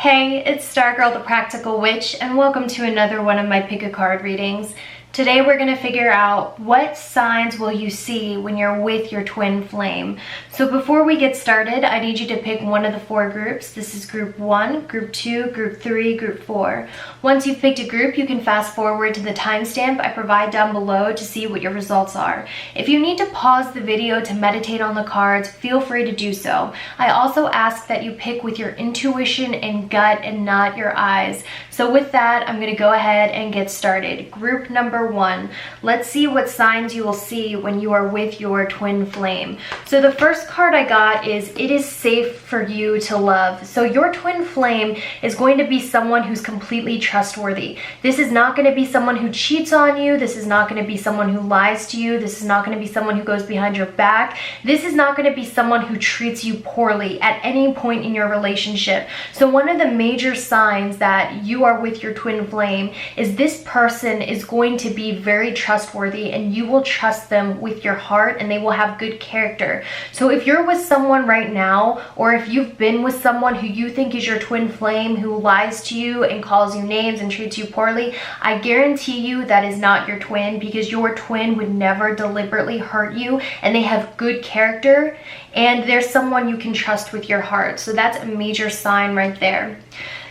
Hey, it's Stargirl the Practical Witch, and welcome to another one of my pick a card readings. Today we're going to figure out what signs will you see when you're with your twin flame. So before we get started, I need you to pick one of the four groups. This is group 1, group 2, group 3, group 4. Once you've picked a group, you can fast forward to the timestamp I provide down below to see what your results are. If you need to pause the video to meditate on the cards, feel free to do so. I also ask that you pick with your intuition and gut and not your eyes. So with that, I'm going to go ahead and get started. Group number 1. Let's see what signs you will see when you are with your twin flame. So the first card I got is it is safe for you to love. So your twin flame is going to be someone who's completely trustworthy. This is not going to be someone who cheats on you. This is not going to be someone who lies to you. This is not going to be someone who goes behind your back. This is not going to be someone who treats you poorly at any point in your relationship. So one of the major signs that you are with your twin flame is this person is going to be very trustworthy and you will trust them with your heart and they will have good character. So if you're with someone right now, or if you've been with someone who you think is your twin flame who lies to you and calls you names and treats you poorly, I guarantee you that is not your twin, because your twin would never deliberately hurt you and they have good character and there's someone you can trust with your heart. So that's a major sign right there.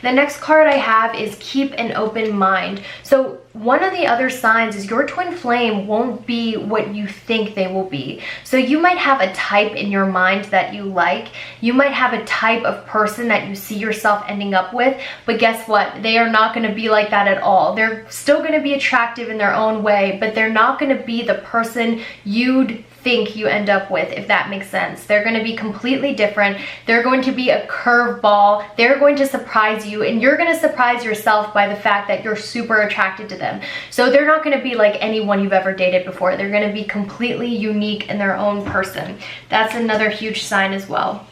The next card I have is keep an open mind. So one of the other signs is your twin flame won't be what you think they will be. So you might have a type in your mind that you like. You might have a type of person that you see yourself ending up with, but guess what? They are not going to be like that at all. They're still going to be attractive in their own way, but they're not going to be the person you'd think you end up with, if that makes sense. They're going to be completely different. They're going to be a curveball. They're going to surprise you, and you're going to surprise yourself by the fact that you're super attracted to them. So they're not going to be like anyone you've ever dated before. They're going to be completely unique in their own person. That's another huge sign as well.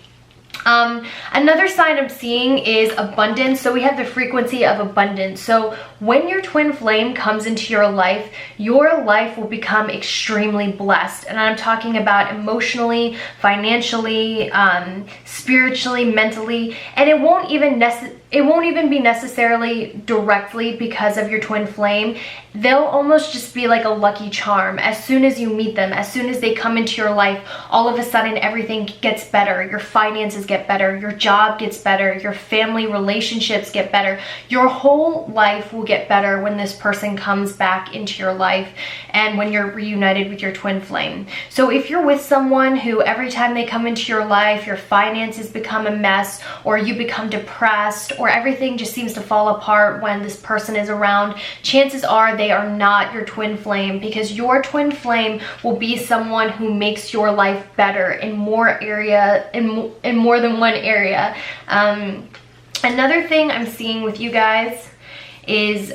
Another sign I'm seeing is abundance. So we have the frequency of abundance. So when your twin flame comes into your life will become extremely blessed. And I'm talking about emotionally, financially, spiritually, mentally, and it won't even be necessarily directly because of your twin flame. They'll almost just be like a lucky charm. As soon as you meet them, as soon as they come into your life, all of a sudden everything gets better. Your finances get better, your job gets better, your family relationships get better. Your whole life will get better when this person comes back into your life and when you're reunited with your twin flame. So if you're with someone who every time they come into your life, your finances become a mess, or you become depressed, or everything just seems to fall apart when this person is around, chances are they are not your twin flame, because your twin flame will be someone who makes your life better in more than one area. Another thing I'm seeing with you guys is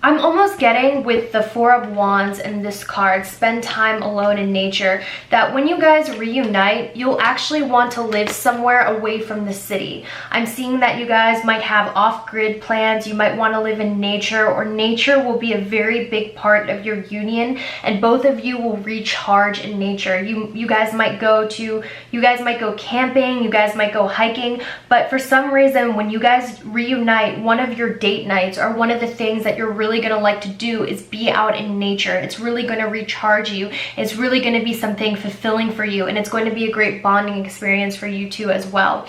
I'm almost getting with the Four of Wands and this card, spend time alone in nature, that when you guys reunite, you'll actually want to live somewhere away from the city. I'm seeing that you guys might have off-grid plans. You might want to live in nature, or nature will be a very big part of your union, and both of you will recharge in nature. You guys might go camping, you guys might go hiking, but for some reason when you guys reunite, one of your date nights or one of the things that you're really going to like to do is be out in nature. It's really going to recharge you. It's really going to be something fulfilling for you, and it's going to be a great bonding experience for you too as well.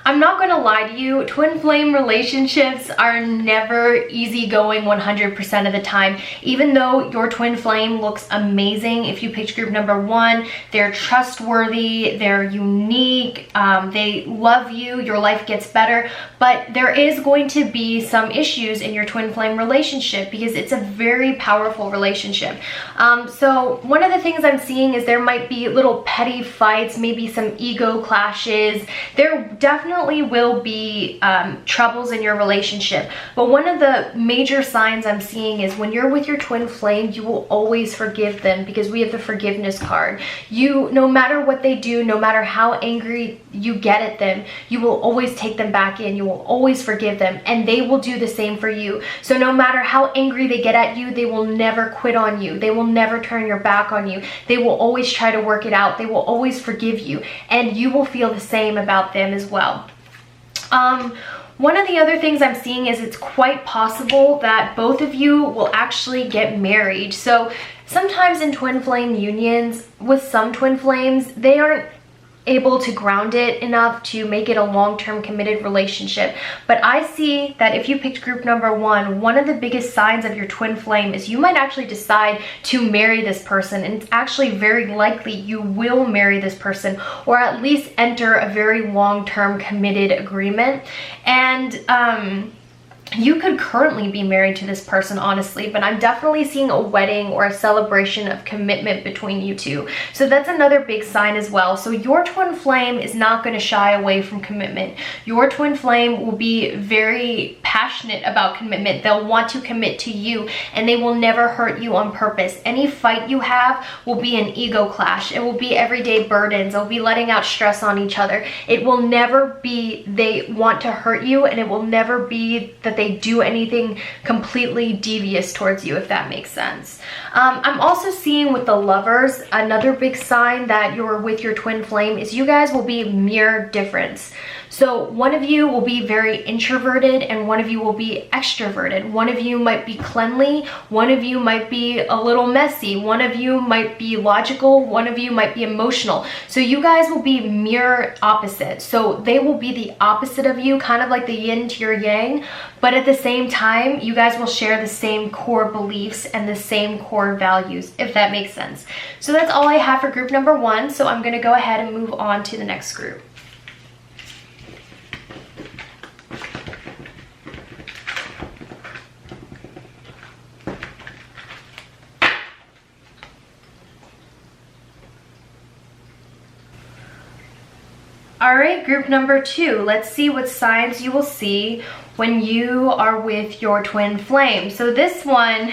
I'm not going to lie to you, twin flame relationships are never easygoing 100% of the time. Even though your twin flame looks amazing, if you picked group number 1, they're trustworthy, they're unique, they love you, your life gets better, but there is going to be some issues in your twin flame relationship because it's a very powerful relationship. So one of the things I'm seeing is there might be little petty fights, maybe some ego clashes. There definitely will be troubles in your relationship, but one of the major signs I'm seeing is when you're with your twin flame, you will always forgive them, because we have the forgiveness card. No matter what they do, no matter how angry you get at them, you will always take them back in. You will always forgive them, and they will do the same for you. So no matter how angry they get at you, they will never quit on you. They will never turn your back on you. They will always try to work it out. They will always forgive you, and you will feel the same about them as well. One of the other things I'm seeing is it's quite possible that both of you will actually get married. So sometimes in twin flame unions, with some twin flames, they aren't able to ground it enough to make it a long-term committed relationship. But I see that if you picked group number one of the biggest signs of your twin flame is you might actually decide to marry this person, and it's actually very likely you will marry this person, or at least enter a very long-term committed agreement. And you could currently be married to this person, honestly, but I'm definitely seeing a wedding or a celebration of commitment between you two. So that's another big sign as well. So your twin flame is not going to shy away from commitment. Your twin flame will be very passionate about commitment. They'll want to commit to you, and they will never hurt you on purpose. Any fight you have will be an ego clash. It will be everyday burdens. They'll be letting out stress on each other. It will never be they want to hurt you, and it will never be that they do anything completely devious towards you, if that makes sense. I'm also seeing with the lovers, another big sign that you're with your twin flame is you guys will be mirror difference. So one of you will be very introverted and one of you will be extroverted. One of you might be cleanly, one of you might be a little messy, one of you might be logical, one of you might be emotional. So you guys will be mirror opposite. So they will be the opposite of you, kind of like the yin to your yang, but at the same time, you guys will share the same core beliefs and the same core values, if that makes sense. So that's all I have for group number one. So I'm going to go ahead and move on to the next group. All right, group number two. Let's see what signs you will see when you are with your twin flame. So this one's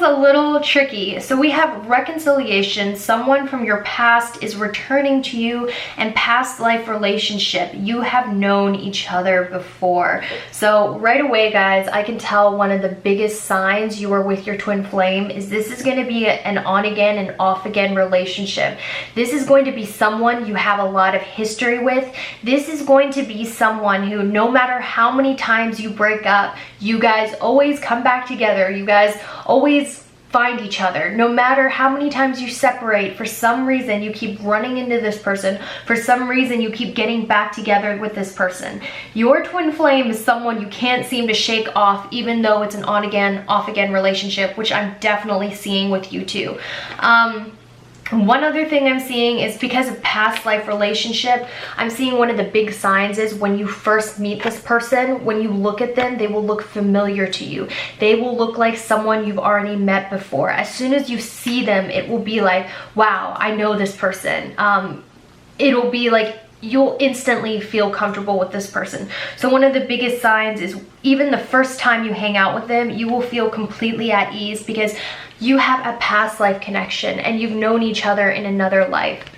a little tricky. So we have reconciliation. Someone from your past is returning to you, and past life relationship. You have known each other before. So right away, guys, I can tell one of the biggest signs you are with your twin flame is this is going to be an on again and off again relationship. This is going to be someone you have a lot of history with. This is going to be someone who, no matter how many times you break up, you guys always come back together. You guys always find each other. No matter how many times you separate, for some reason you keep running into this person. For some reason you keep getting back together with this person. Your twin flame is someone you can't seem to shake off, even though it's an on again, off again relationship, which I'm definitely seeing with you too. One other thing I'm seeing is because of past life relationship, I'm seeing one of the big signs is when you first meet this person, when you look at them, they will look familiar to you. They will look like someone you've already met before. As soon as you see them, it will be like, wow, I know this person. It'll be like you'll instantly feel comfortable with this person. So one of the biggest signs is even the first time you hang out with them, you will feel completely at ease because you have a past life connection and you've known each other in another life.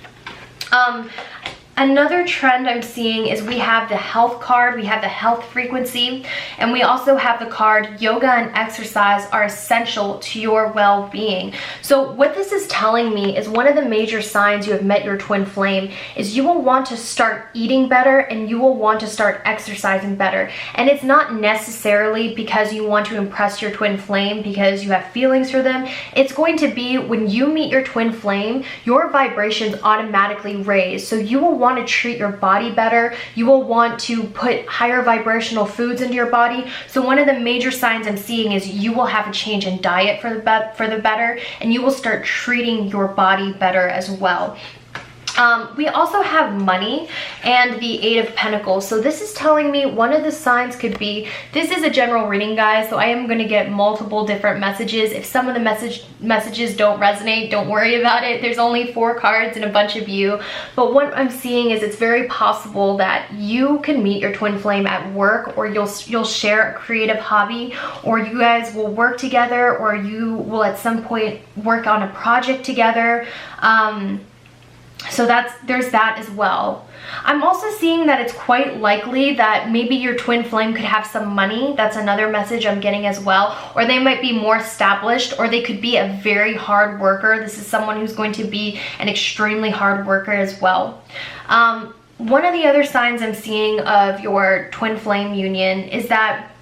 Another trend I'm seeing is we have the health card, we have the health frequency, and we also have the card yoga and exercise are essential to your well-being. So what this is telling me is one of the major signs you have met your twin flame is you will want to start eating better and you will want to start exercising better. And it's not necessarily because you want to impress your twin flame because you have feelings for them. It's going to be when you meet your twin flame, your vibrations automatically raise. So you will want to treat your body better. You will want to put higher vibrational foods into your body. So one of the major signs I'm seeing is you will have a change in diet for the better, and you will start treating your body better as well. We also have money and the Eight of Pentacles. So this is telling me one of the signs could be, this is a general reading, guys, so I am going to get multiple different messages. If some of the messages don't resonate, don't worry about it. There's only 4 cards and a bunch of you. But what I'm seeing is it's very possible that you can meet your twin flame at work, or you'll share a creative hobby, or you guys will work together, or you will at some point work on a project together. So there's that as well. I'm also seeing that it's quite likely that maybe your twin flame could have some money. That's another message I'm getting as well. Or they might be more established, or they could be a very hard worker. This is someone who's going to be an extremely hard worker as well. one of the other signs I'm seeing of your twin flame union is that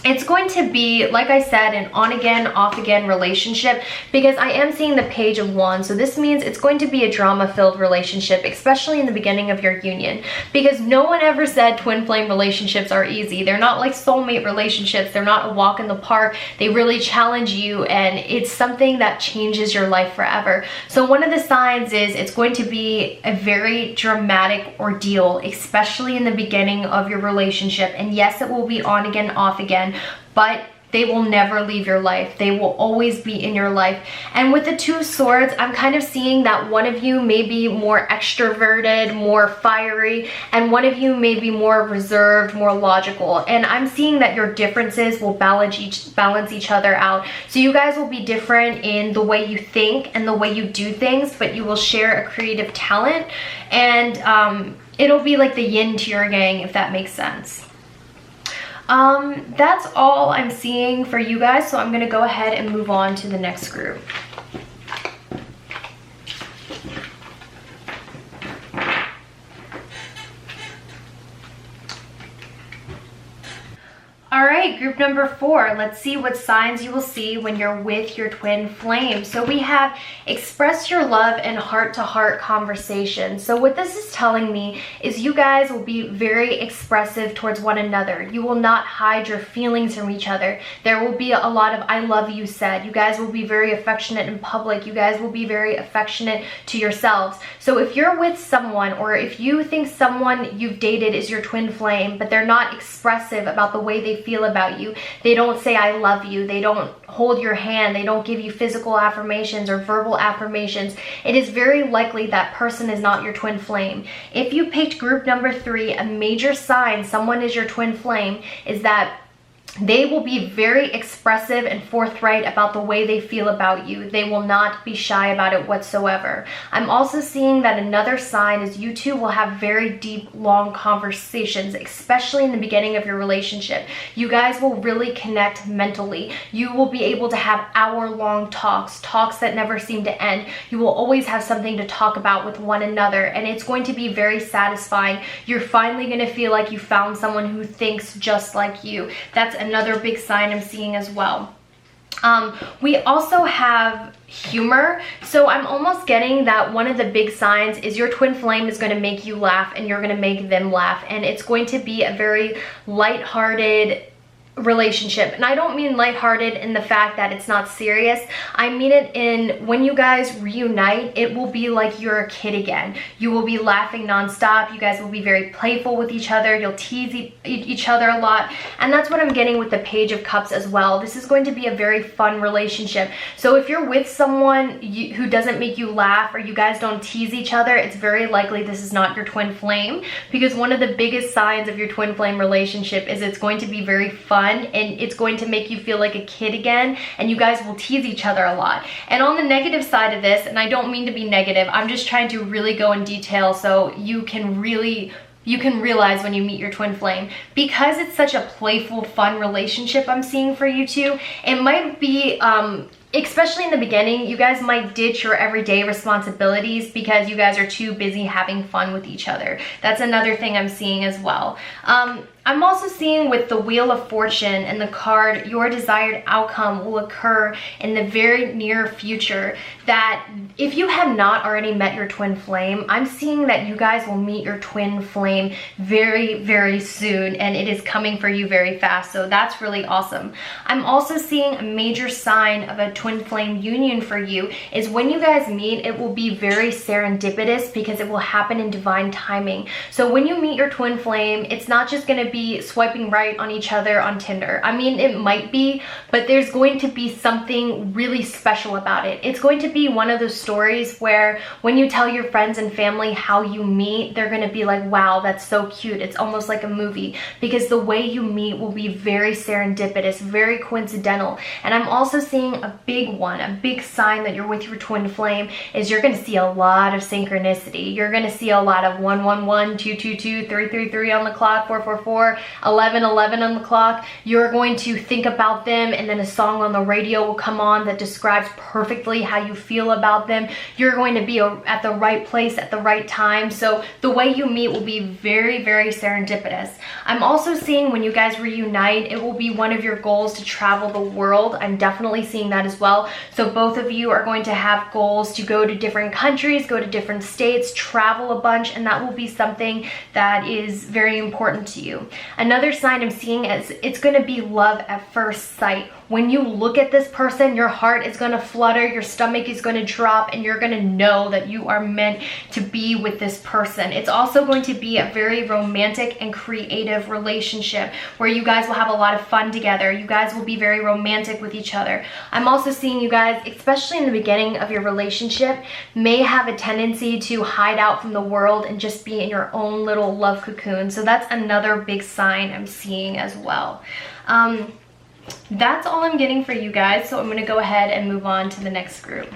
it's going to be, like I said, an on again, off again relationship, because I am seeing the Page of Wands. So this means it's going to be a drama-filled relationship, especially in the beginning of your union, because no one ever said twin flame relationships are easy. They're not like soulmate relationships. They're not a walk in the park. They really challenge you, and it's something that changes your life forever. So one of the signs is it's going to be a very dramatic ordeal, especially in the beginning of your relationship. And yes, it will be on again, off again, but they will never leave your life. They will always be in your life. And with the Two of Swords, I'm kind of seeing that one of you may be more extroverted, more fiery, and one of you may be more reserved, more logical. And I'm seeing that your differences will balance each other out. So you guys will be different in the way you think and the way you do things, but you will share a creative talent, and it'll be like the yin to your yang, if that makes sense. That's all I'm seeing for you guys, so I'm going to go ahead and move on to the next group. All right, group number 4. Let's see what signs you will see when you're with your twin flame. So we have express your love in heart-to-heart conversation. So what this is telling me is you guys will be very expressive towards one another. You will not hide your feelings from each other. There will be a lot of I love you said. You guys will be very affectionate in public. You guys will be very affectionate to yourselves. So if you're with someone, or if you think someone you've dated is your twin flame, but they're not expressive about the way they feel about you, they don't say I love you, they don't hold your hand, they don't give you physical affirmations or verbal affirmations, it is very likely that person is not your twin flame. If you picked group number 3, a major sign someone is your twin flame is that they will be very expressive and forthright about the way they feel about you. They will not be shy about it whatsoever. I'm also seeing that another sign is you two will have very deep, long conversations, especially in the beginning of your relationship. You guys will really connect mentally. You will be able to have hour-long talks that never seem to end. You will always have something to talk about with one another, and it's going to be very satisfying. You're finally going to feel like you found someone who thinks just like you. That's another big sign I'm seeing as well. We also have humor. So I'm almost getting that one of the big signs is your twin flame is going to make you laugh and you're going to make them laugh. And it's going to be a very lighthearted relationship. And I don't mean lighthearted in the fact that it's not serious. I mean it in when you guys reunite, it will be like you're a kid again. You will be laughing nonstop. You guys will be very playful with each other. You'll tease each other a lot. And that's what I'm getting with the Page of Cups as well. This is going to be a very fun relationship. So if you're with someone who doesn't make you laugh, or you guys don't tease each other, it's very likely this is not your twin flame, because one of the biggest signs of your twin flame relationship is it's going to be very fun, and it's going to make you feel like a kid again, and you guys will tease each other a lot. And on the negative side of this, and I don't mean to be negative, I'm just trying to really go in detail so you can realize when you meet your twin flame, because it's such a playful, fun relationship I'm seeing for you two. It might be especially in the beginning, you guys might ditch your everyday responsibilities because you guys are too busy having fun with each other. That's another thing I'm seeing as well. I'm also seeing with the Wheel of Fortune and the card, your desired outcome will occur in the very near future. That if you have not already met your twin flame, I'm seeing that you guys will meet your twin flame very, very soon, and it is coming for you very fast. So that's really awesome. I'm also seeing a major sign of a twin flame union for you is when you guys meet, it will be very serendipitous because it will happen in divine timing. So when you meet your twin flame, it's not just going to be swiping right on each other on Tinder. I mean, it might be, but there's going to be something really special about it. It's going to be one of those stories where when you tell your friends and family how you meet, they're going to be like, wow, that's so cute. It's almost like a movie, because the way you meet will be very serendipitous, very coincidental. And I'm also seeing a big one, a big sign that you're with your twin flame is you're going to see a lot of synchronicity. You're going to see a lot of 111, 222, 333 on the clock, 444, 1111 on the clock. You're going to think about them, and then a song on the radio will come on that describes perfectly how you feel about them. You're going to be at the right place at the right time. So the way you meet will be very, very serendipitous. I'm also seeing when you guys reunite, it will be one of your goals to travel the world. I'm definitely seeing that as well. So both of you are going to have goals to go to different countries, go to different states, travel a bunch, and that will be something that is very important to you. Another sign I'm seeing is it's going to be love at first sight. When you look at this person, your heart is going to flutter, your stomach is going to drop, and you're going to know that you are meant to be with this person. It's also going to be a very romantic and creative relationship where you guys will have a lot of fun together. You guys will be very romantic with each other. I'm also seeing you guys, especially in the beginning of your relationship, may have a tendency to hide out from the world and just be in your own little love cocoon. So that's another big sign I'm seeing as well. That's all I'm getting for you guys, so I'm going to go ahead and move on to the next group.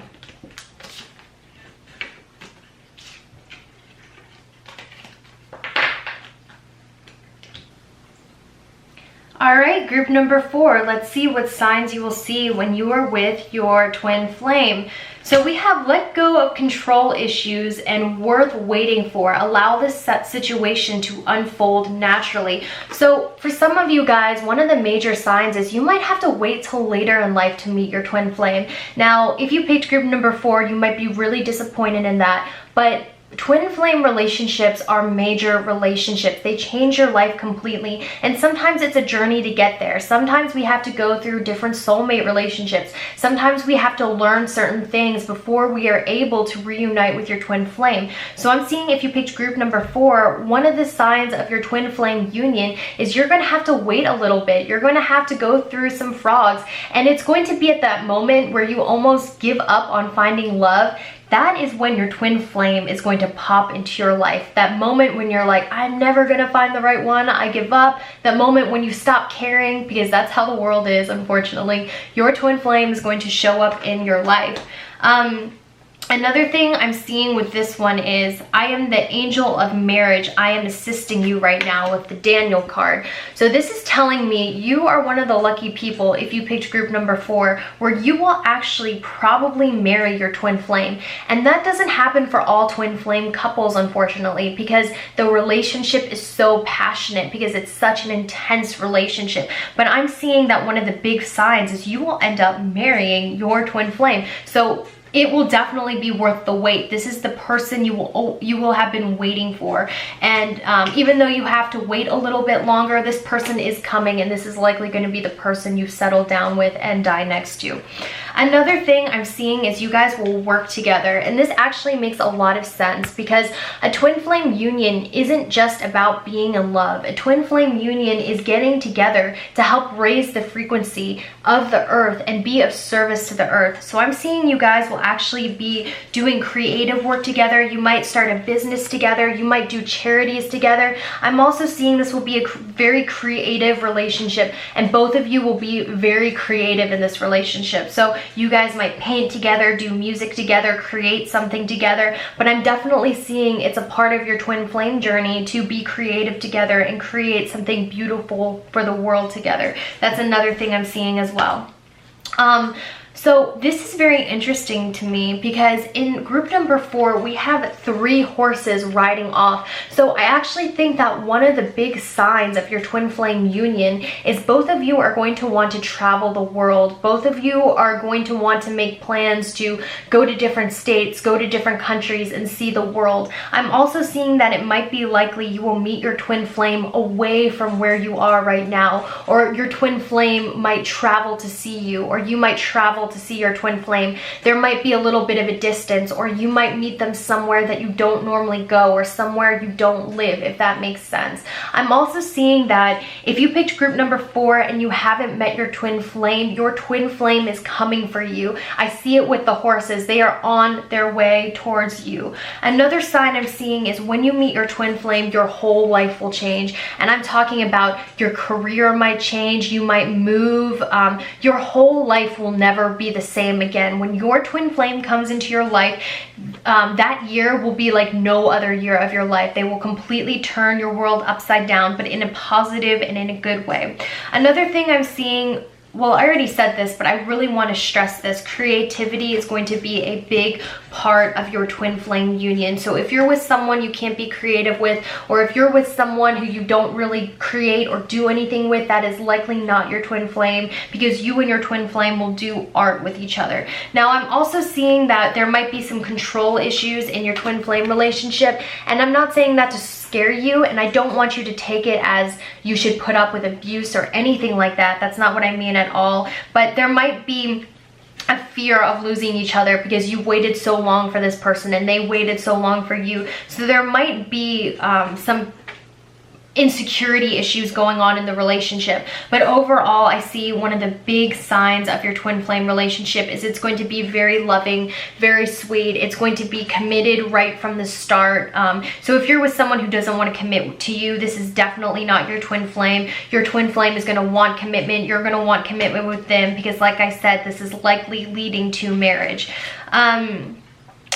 All right, group number 4. Let's see what signs you will see when you are with your twin flame. So we have let go of control issues and worth waiting for. Allow this situation to unfold naturally. So for some of you guys, one of the major signs is you might have to wait till later in life to meet your twin flame. Now, if you picked group number 4, you might be really disappointed in that, but twin flame relationships are major relationships. They change your life completely, and sometimes it's a journey to get there. Sometimes we have to go through different soulmate relationships. Sometimes we have to learn certain things before we are able to reunite with your twin flame. So I'm seeing if you picked group number 4, one of the signs of your twin flame union is you're going to have to wait a little bit. You're going to have to go through some frogs, and it's going to be at that moment where you almost give up on finding love. That is when your twin flame is going to pop into your life. That moment when you're like, I'm never gonna find the right one, I give up. That moment when you stop caring, because that's how the world is, unfortunately. Your twin flame is going to show up in your life. Another thing I'm seeing with this one is I am the angel of marriage. I am assisting you right now with the Daniel card. So this is telling me you are one of the lucky people, if you picked group number 4, where you will actually probably marry your twin flame. And that doesn't happen for all twin flame couples, unfortunately, because the relationship is so passionate, because it's such an intense relationship. But I'm seeing that one of the big signs is you will end up marrying your twin flame. So it will definitely be worth the wait. This is the person you will have been waiting for. And even though you have to wait a little bit longer, this person is coming, and this is likely going to be the person you settle down with and die next to. Another thing I'm seeing is you guys will work together, and this actually makes a lot of sense because a twin flame union isn't just about being in love. A twin flame union is getting together to help raise the frequency of the earth and be of service to the earth. So I'm seeing you guys will actually be doing creative work together. You might start a business together. You might do charities together. I'm also seeing this will be a very creative relationship, and both of you will be very creative in this relationship. So you guys might paint together, do music together, create something together, but I'm definitely seeing it's a part of your twin flame journey to be creative together and create something beautiful for the world together. That's another thing I'm seeing as well. So this is very interesting to me because in group number 4, we have 3 horses riding off. So I actually think that one of the big signs of your twin flame union is both of you are going to want to travel the world. Both of you are going to want to make plans to go to different states, go to different countries, and see the world. I'm also seeing that it might be likely you will meet your twin flame away from where you are right now, or your twin flame might travel to see you, or you might travel to see your twin flame. There might be a little bit of a distance, or you might meet them somewhere that you don't normally go, or somewhere you don't live, if that makes sense. I'm also seeing that if you picked group number 4 and you haven't met your twin flame is coming for you. I see it with the horses. They are on their way towards you. Another sign I'm seeing is when you meet your twin flame, your whole life will change. And I'm talking about your career might change, you might move, your whole life will never be the same again. When your twin flame comes into your life, that year will be like no other year of your life. They will completely turn your world upside down, but in a positive and in a good way. Another thing I'm seeing, well, I already said this, but I really want to stress this. Creativity is going to be a big part of your twin flame union. So if you're with someone you can't be creative with, or if you're with someone who you don't really create or do anything with, that is likely not your twin flame, because you and your twin flame will do art with each other. Now, I'm also seeing that there might be some control issues in your twin flame relationship, and I'm not saying that to scare you, and I don't want you to take it as you should put up with abuse or anything like that. That's not what I mean at all. But there might be a fear of losing each other because you waited so long for this person and they waited so long for you. So there might be some insecurity issues going on in the relationship. But overall, I see one of the big signs of your twin flame relationship is it's going to be very loving, very sweet. It's going to be committed right from the start. So if you're with someone who doesn't want to commit to you, this is definitely not your twin flame. Your twin flame is going to want commitment. You're going to want commitment with them because, like I said, this is likely leading to marriage.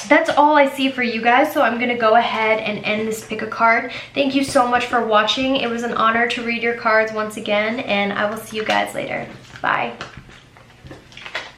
That's all I see for you guys, so I'm going to go ahead and end this pick a card. Thank you so much for watching. It was an honor to read your cards once again, and I will see you guys later. Bye.